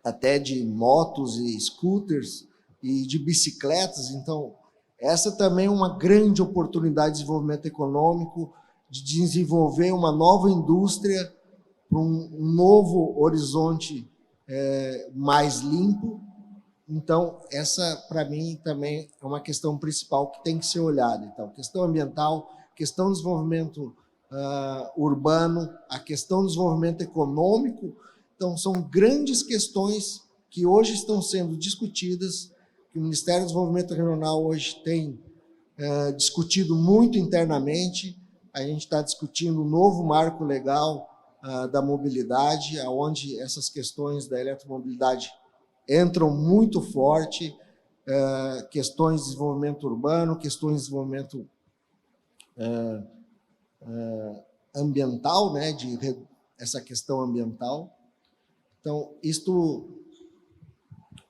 até de motos e scooters e de bicicletas. Então, essa também é uma grande oportunidade de desenvolvimento econômico, de desenvolver uma nova indústria para um novo horizonte mais limpo. Então, essa, para mim, também é uma questão principal que tem que ser olhada. Então, questão ambiental, questão do desenvolvimento urbano, a questão do desenvolvimento econômico. Então, são grandes questões que hoje estão sendo discutidas, que o Ministério do Desenvolvimento Regional hoje tem discutido muito internamente. A gente está discutindo um novo marco legal da mobilidade, onde essas questões da eletromobilidade entram muito forte, questões de desenvolvimento urbano, questões de desenvolvimento ambiental, né, essa questão ambiental. Então, isto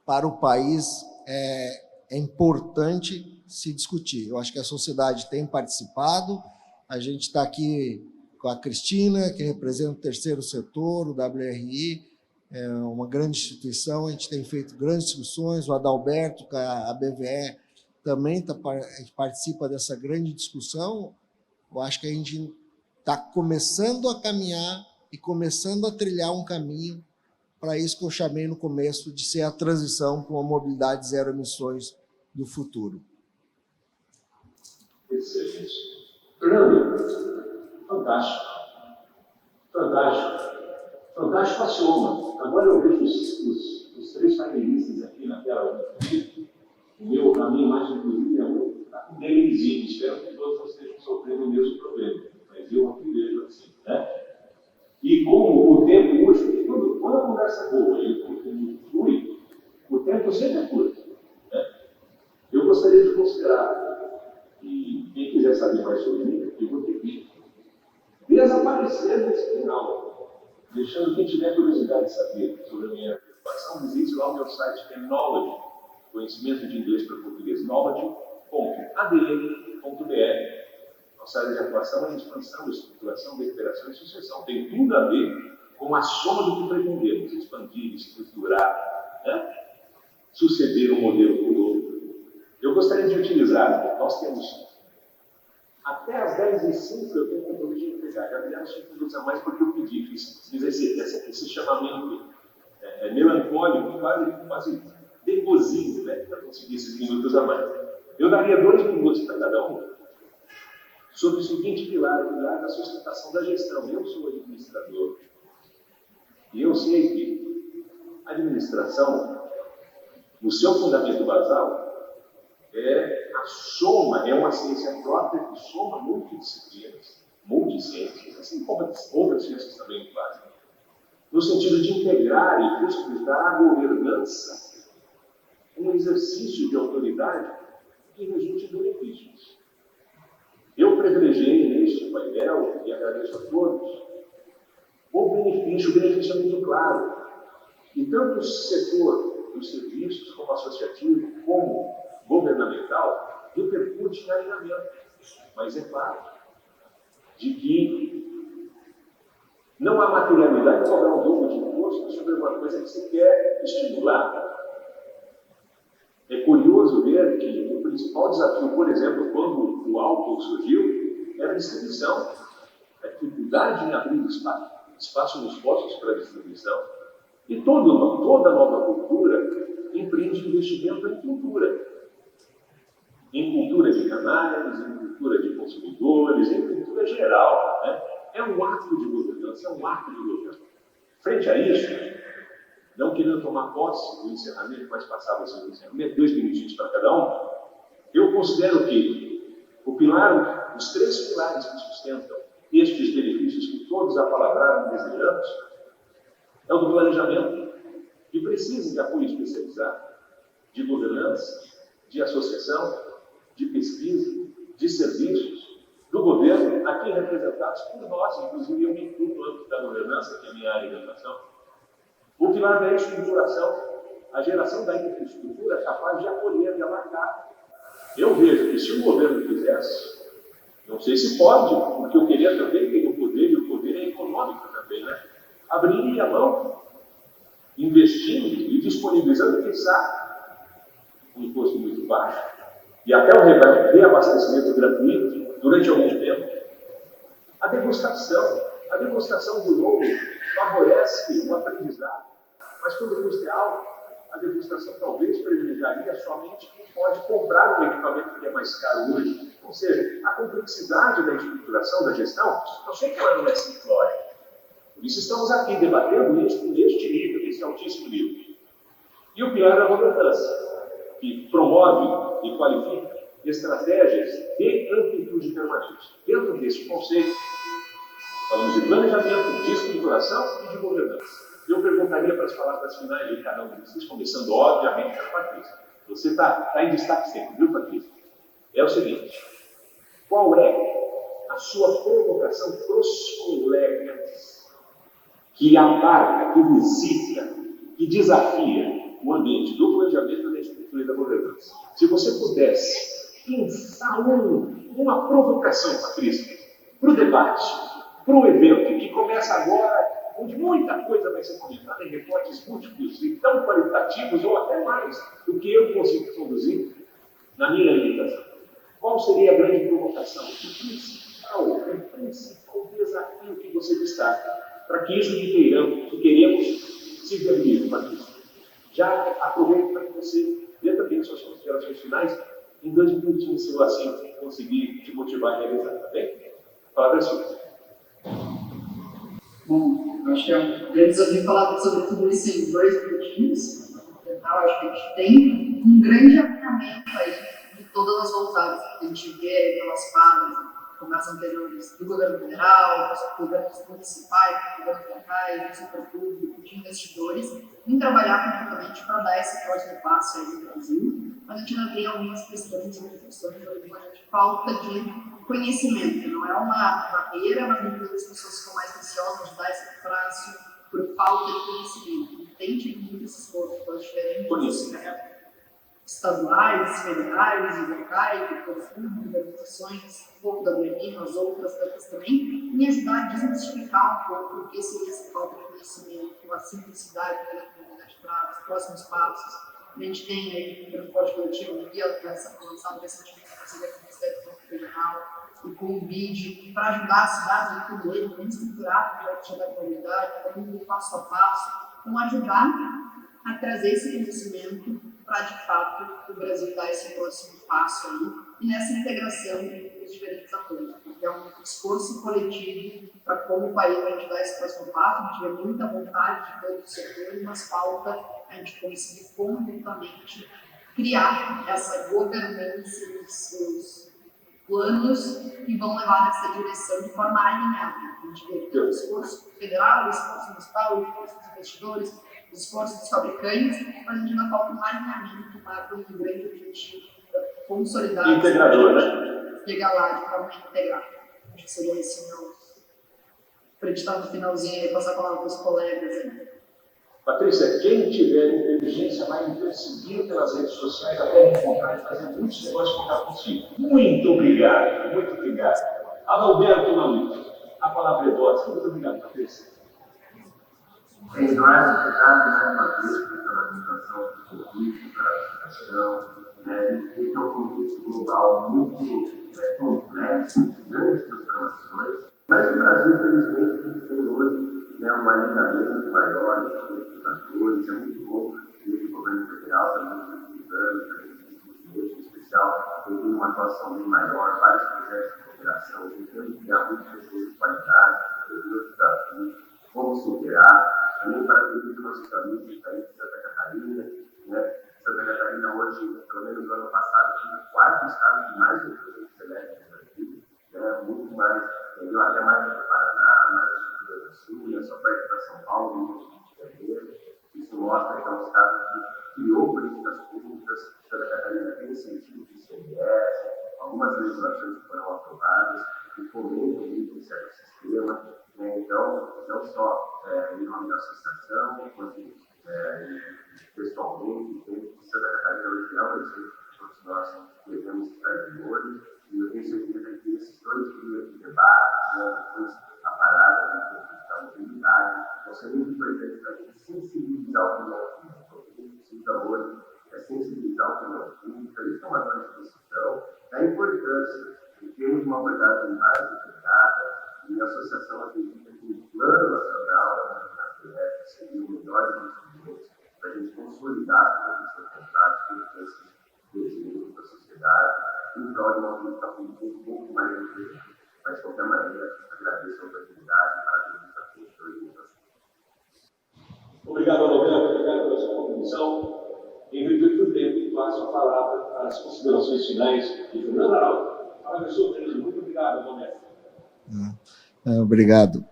para o país é importante se discutir. Eu acho que a sociedade tem participado, a gente está aqui com a Cristina, que representa o terceiro setor, o WRI, é uma grande instituição, a gente tem feito grandes discussões, o Adalberto, a BVE, também participa dessa grande discussão. Eu acho que a gente está começando a caminhar e começando a trilhar um caminho para isso que eu chamei no começo de ser a transição para uma mobilidade zero emissões do futuro. Excelente. Fernando, fantástico. Fantástico. Fantástico a soma. Agora eu vejo os três painelistas aqui na tela. A minha imagem, inclusive, é um delayzinho. Espero que todos vocês estejam sofrendo o mesmo problema. Mas eu aqui vejo assim, né? E como o tempo hoje, quando a conversa é boa e o tempo flui, o tempo sempre é curto. Né? Eu gostaria de considerar, e quem quiser saber mais sobre mim, eu vou ter que desaparecer desse final, deixando quem tiver curiosidade de saber sobre a minha preocupação, visite lá o meu site, que é Knowledge, conhecimento de inglês para português, knowledge.adm.br. Nossa área de atuação é a expansão, estruturação, deliberação e sucessão. Tem tudo a ver com a soma do que pretendemos, expandir, estruturar, né? Suceder um modelo por outro. Eu gostaria de utilizar, nós temos até as 10h05 eu tenho compromisso de entregar. Já vieram 5 minutos a mais porque eu pedi, fiz esse chamamento melancólico, quase nervosinho, né, para conseguir esses minutos a mais. Eu daria 2 minutos para cada um sobre o seguinte pilar, o pilar da sustentação da gestão. Eu sou administrador e eu sei que a administração, no seu fundamento basal, é a soma, é uma ciência própria que soma multidisciplinas, multiciências, assim como outras ciências também fazem, no sentido de integrar e possibilitar a governança, um exercício de autoridade que resulte em benefícios. Eu privilegiei neste painel, e agradeço a todos, o benefício é muito claro. E tanto o setor dos serviços, como associativo, como governamental, repercute em alinhamento. Mas é claro de que não há materialidade cobrar um dobro de imposto sobre uma coisa que se quer estimular. É curioso ver que o principal desafio, por exemplo, quando o álcool surgiu, era a distribuição. A dificuldade em abrir espaço nos postos para distribuição. E toda nova cultura empreende investimento em cultura. Em cultura de canais, em cultura de consumidores, em cultura geral. Né? É um ato de governança, é um ato de governo. Frente a isso, não querendo tomar posse do encerramento, mas passar você no encerramento, 2 minutinhos para cada um, eu considero que os 3 pilares que sustentam estes benefícios que todos apalabraram e desejamos, é o do planejamento, que precisa de apoio especializado, de governança, de associação, de pesquisa, de serviços, do governo, aqui representados por nós, inclusive eu me incluo no âmbito da governança, que é a minha área de atuação, o pilar da estruturação, a geração da infraestrutura capaz de acolher, de abarcar. Eu vejo que se o governo quisesse, não sei se pode, porque eu queria também ter o poder, e o poder é econômico também, né? Abriria a mão, investindo e disponibilizando, quem sabe, um imposto muito baixo, e até o reabastecimento gratuito durante algum tempo. A degustação do novo favorece o aprendizado, mas quando o custo é alto, a degustação talvez privilegiaria somente quem pode comprar um equipamento que é mais caro hoje. Ou seja, a complexidade da estruturação, da gestão, eu sei que ela não é simplória. Por isso estamos aqui debatendo isso neste nível, nesse altíssimo nível. E o pilar da governança, que promove e qualifica estratégias de amplitude permanente. Dentro desse conceito, falamos de planejamento, de estruturação e de governança. Eu perguntaria para as palavras finais de cada um de vocês, começando, obviamente, pela Patrícia. Você está em destaque sempre, viu, Patrícia? É o seguinte: qual é a sua provocação para os colegas que abarca, que visita, que desafia o ambiente do planejamento, da estrutura e da governança? Se você pudesse pensar uma provocação, Patrícia, para o debate, para o evento, que começa agora, onde muita coisa vai ser comentada em reportes múltiplos e tão qualitativos, ou até mais, do que eu consigo conduzir na minha limitação. Qual seria a grande provocação? O principal desafio que você destaca para que isso que queremos se viabilize, Patrícia? Já aproveito para que você dê também suas considerações finais em 2 minutinhos, se eu assim conseguir te motivar a realizar, tá bem? A palavra é sua. Bom, acho que é um grande desafio falar sobre tudo isso em 2 minutinhos. Então, acho que a gente tem um grande alinhamento aí de todas as vontades que a gente vê pelas falas, conversas anteriores do governo federal, dos governos municipais, dos governos locais, do setor público, de investidores, em trabalhar conjuntamente para dar esse próximo passo aí no Brasil. Mas a gente ainda tem algumas questões e reflexões de falta de conhecimento. Não é uma barreira, mas muitas vezes as pessoas ficam mais ansiosas de dar esse prazo por falta de conhecimento. Tem tido muito esse esforço pelas diferentes estaduais, federais e locais, do poder público, das organizações, um pouco da UEM, as outras tantas também, em ajudar a desmistificar um pouco o que seria essa falta de conhecimento, a simplicidade da comunidade para os próximos passos. A gente tem aí um transporte coletivo, um guia lançado recentemente com o Ministério Público Federal e com o BID, para ajudar as cidades a entender, como estruturar o projeto da comunidade, como passo a passo, então ajudar a trazer esse conhecimento para, de fato, o Brasil dar esse próximo passo aí, e nessa integração entre os diferentes atores, porque é um esforço coletivo para como o país a gente dar esse próximo passo. A gente vê muita vontade de todos os setores, mas falta a gente conseguir conjuntamente criar essa governança e os planos que vão levar nessa direção de forma alinhada. A gente vê que o esforço federal, o esforço municipal, o esforço dos investidores, os esforços dos fabricantes, mas a gente ainda falta um alinhamento para um grande objetivo consolidado. Integrador, né? Chegar lá de forma integrada. Acho que seria esse o meu. Para a gente estar no finalzinho e passar a palavra para os colegas aí. Patrícia, quem tiver inteligência vai me perseguir pelas redes sociais até me encontrar e fazer muitos negócios contar contigo. Muito obrigado, muito obrigado. Adalberto Maluco, a palavra é vossa. Muito obrigado, Patrícia. Eduardo, obrigado, Patrícia, pela apresentação política, da educação. Esse é um contexto global muito complexo, de grandes transformações, mas o Brasil, infelizmente, tem hoje um alinhamento maior entre os atores. É muito bom ver que o governo federal também nos últimos anos, em especial, tem tido uma atuação bem maior, vários projetos de cooperação, tentando criar muitas pessoas de qualidade, os desafios, como superar, também para aqueles dos nossos amigos que estão em Santa Catarina. Santa Catarina hoje, pelo menos no ano passado, tinha o 4º estado que mais recursos elétricos no Brasil, muito mais, entendeu? Até mais do Paraná, mais do Rio Grande do Sul, só perto para São Paulo, no Rio de Janeiro. Isso mostra que é um estado que criou políticas públicas. Santa Catarina tem incentivo de ICMS, algumas legislações que foram aprovadas, não só em nome da associação, quanto pessoalmente, dentro de Santa Catarina original, eu sei que todos nós devemos ficar de olho, e eu tenho certeza que esses 2 dias de debate, depois a parada da mobilidade, vão ser muito importantes para a gente sensibilizar o opinião pública. O que a gente precisa hoje é sensibilizar a opinião pública, os tomadores de decisão, da importância de termos uma abordagem mais integrada, e a associação acredita que o Plano Nacional da Elétrica seria o melhor instrumento para a gente consolidar todos esses contatos, todos esses desejos da sociedade, em prol de uma política pública um pouco mais inteligente. Mas, de qualquer maneira, agradeço a oportunidade para a administração. Obrigado, Roberto. Obrigado pela sua contribuição. Em virtude do tempo, passo a palavra para as considerações finais de Fernando Araujo. Professor Fernando, muito obrigado, Roberto. Obrigado.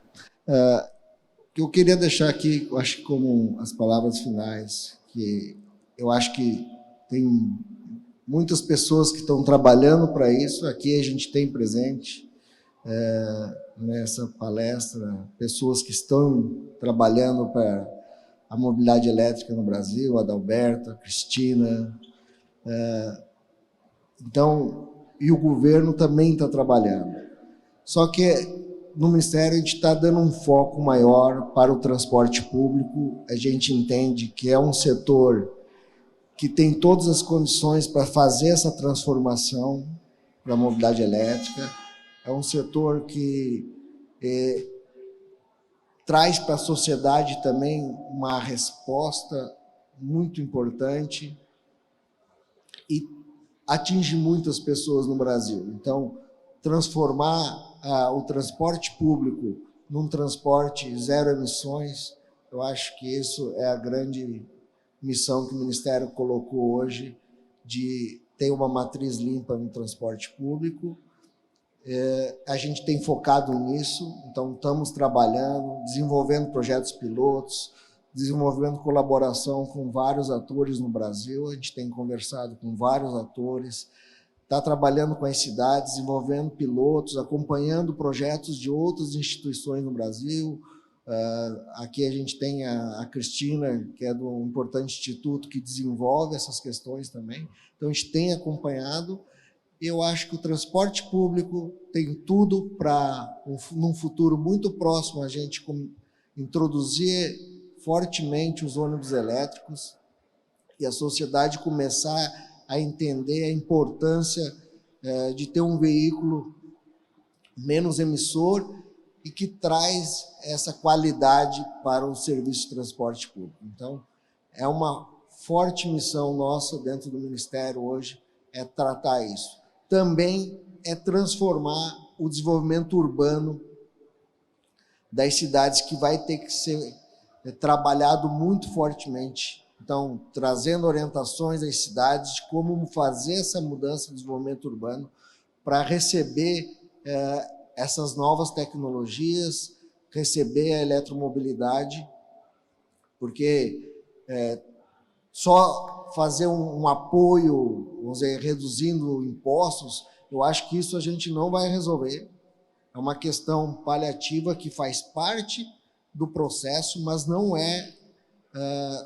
Eu queria deixar aqui, eu acho que como as palavras finais, que eu acho que tem muitas pessoas que estão trabalhando para isso. Aqui a gente tem presente nessa palestra pessoas que estão trabalhando para a mobilidade elétrica no Brasil, a Adalberto, a Cristina. Então, e o governo também está trabalhando. Só que no Ministério a gente está dando um foco maior para o transporte público. A gente entende que é um setor que tem todas as condições para fazer essa transformação para a mobilidade elétrica. É um setor que traz para a sociedade também uma resposta muito importante e atinge muitas pessoas no Brasil. Então, transformar o transporte público num transporte zero emissões, eu acho que isso é a grande missão que o Ministério colocou hoje, de ter uma matriz limpa no transporte público. A gente tem focado nisso, então estamos trabalhando, desenvolvendo projetos pilotos, desenvolvendo colaboração com vários atores no Brasil. A gente tem conversado com vários atores, está trabalhando com as cidades, desenvolvendo pilotos, acompanhando projetos de outras instituições no Brasil. Aqui a gente tem a Cristina, que é do importante instituto que desenvolve essas questões também. Então, a gente tem acompanhado. Eu acho que o transporte público tem tudo para, num futuro muito próximo, a gente introduzir fortemente os ônibus elétricos e a sociedade começar a entender a importância de ter um veículo menos emissor e que traz essa qualidade para o serviço de transporte público. Então, é uma forte missão nossa dentro do Ministério hoje, é tratar isso. Também é transformar o desenvolvimento urbano das cidades, que vai ter que ser trabalhado muito fortemente. Então, trazendo orientações às cidades de como fazer essa mudança de desenvolvimento urbano para receber essas novas tecnologias, receber a eletromobilidade, porque só fazer um apoio, vamos dizer, reduzindo impostos, eu acho que isso a gente não vai resolver. É uma questão paliativa que faz parte do processo, mas não é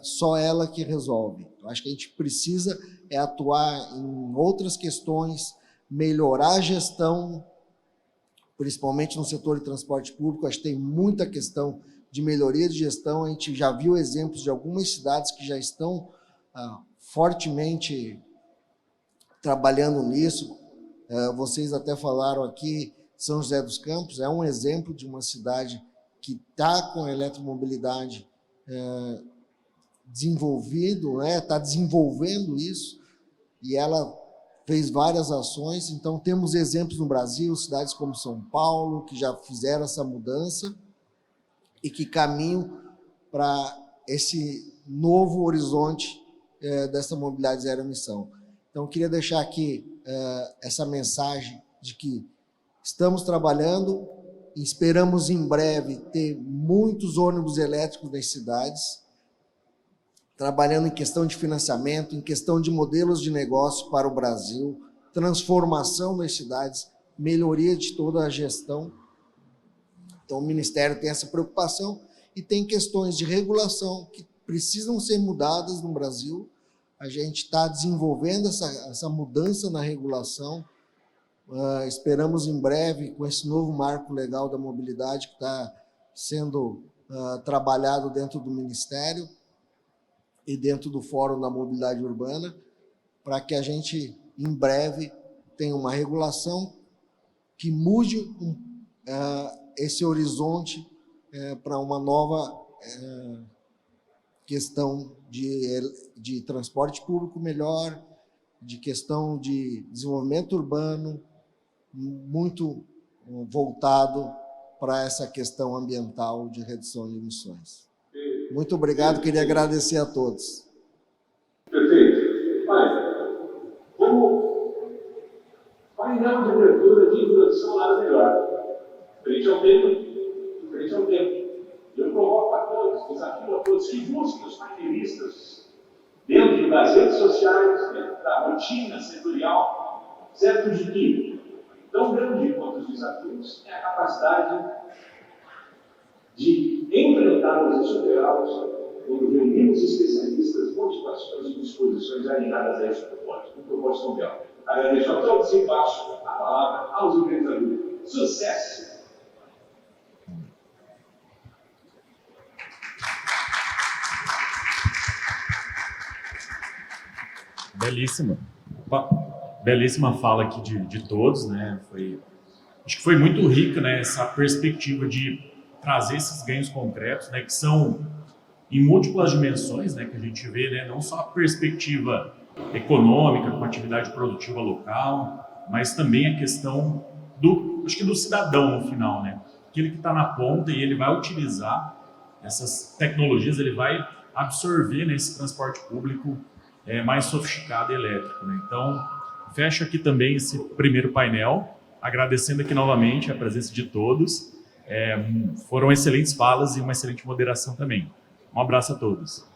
só ela que resolve. Eu acho que a gente precisa atuar em outras questões, melhorar a gestão, principalmente no setor de transporte público. Acho que tem muita questão de melhoria de gestão. A gente já viu exemplos de algumas cidades que já estão fortemente trabalhando nisso. Vocês até falaram aqui, São José dos Campos é um exemplo de uma cidade que está com a eletromobilidade desenvolvido, está desenvolvendo isso, e ela fez várias ações. Então, temos exemplos no Brasil, cidades como São Paulo, que já fizeram essa mudança e que caminham para esse novo horizonte dessa mobilidade zero emissão. Então, eu queria deixar aqui essa mensagem de que estamos trabalhando, esperamos em breve ter muitos ônibus elétricos nas cidades, trabalhando em questão de financiamento, em questão de modelos de negócio para o Brasil, transformação das cidades, melhoria de toda a gestão. Então, o Ministério tem essa preocupação e tem questões de regulação que precisam ser mudadas no Brasil. A gente está desenvolvendo essa mudança na regulação. Esperamos em breve, com esse novo marco legal da mobilidade que está sendo trabalhado dentro do Ministério e dentro do Fórum da Mobilidade Urbana, para que a gente, em breve, tenha uma regulação que mude esse horizonte para uma nova questão de transporte público melhor, de questão de desenvolvimento urbano, muito voltado para essa questão ambiental de redução de emissões. Muito obrigado, queria agradecer a todos. Perfeito. Olha, como painel de abertura de introdução nada melhor. Frente ao tempo. Eu provoco a todos, desafio a todos que busquem os painelistas dentro das redes sociais, dentro da rotina setorial, certo de que, tão grande quanto os desafios, é a capacidade de enfrentá-los e superá-los quando reunimos especialistas, motivações e disposições alinhadas a esse propósito, um propósito mundial. Agradeço a todos e passo a palavra aos organizadores. Sucesso! Belíssima fala aqui de todos, né? Acho que foi muito rica, né, essa perspectiva de trazer esses ganhos concretos, né, que são em múltiplas dimensões, né, que a gente vê, né, não só a perspectiva econômica, com atividade produtiva local, mas também a questão do cidadão no final, né? Aquele que está na ponta e ele vai utilizar essas tecnologias, ele vai absorver nesse transporte público mais sofisticado e elétrico, né? Então, fecho aqui também esse primeiro painel, agradecendo aqui novamente a presença de todos. Foram excelentes falas e uma excelente moderação também. Um abraço a todos.